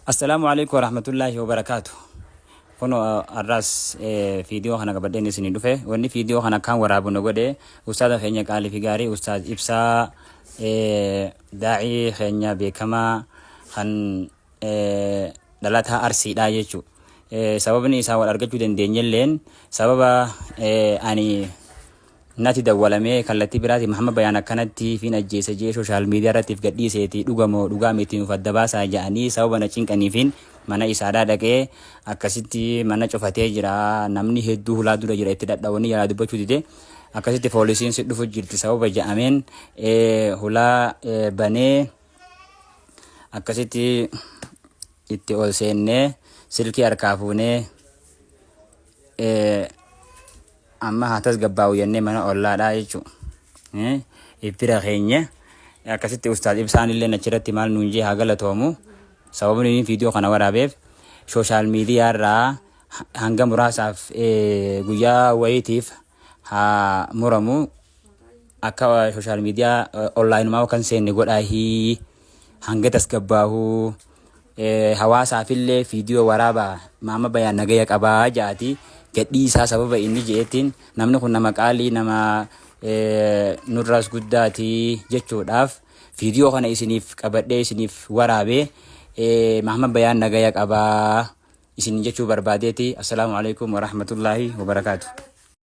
السلام عليكم ورحمة الله وبركاته. كنو الراس فيديو خنا قبضين سنين دفع وني فيديو خنا كان ورابو نقوده أستاذ خينيا قال في غاري أستاذ إبسا داعي خينيا بكما خن دلاتها أرسي دا يجو سببني ساوال أرجو دنيا لين سببا أني ناتي دولامي كالتي براتي محمد بيانا كانتي في نجي سجي سوشال ميديا راتي في قدي سيتي دوغامي تيمو فدباسا جاني سببا نچين كنيفين mana isada dake akasitti mana cofatee jira namni hedduu hulaa dura jira itti dadhawanii yaala dubbachuu dide akkasitti poolisiin si dhufu jirti sababa ja'ameen hulaa banee akkasitti itti ol seennee silkii harkaa fuunee amma hatas gabbaawu yennee mana ollaadhaa jechuu ittira keenya akkasitti ustaad ibsaan illee achirratti maal nuun jee haa galatoomu. sababni video kana warabeef social media irraa hanga muraasaaf guyyaa wayitiif ha muramu akka social media online ma kan seenne godhaahi hanga tasgabbaahu hawaasaaf illee video waraba maama bayaan nagaya qabaa jaati gadhii isaa sababa inni jeetiin namni kun nama qaalii nama nurraas guddaati jechuudhaaf video kana isiniif qabadhee isiniif warabee محمد بيان نجايك أبا إسنجتشو برباديتي. السلام عليكم ورحمة الله وبركاته.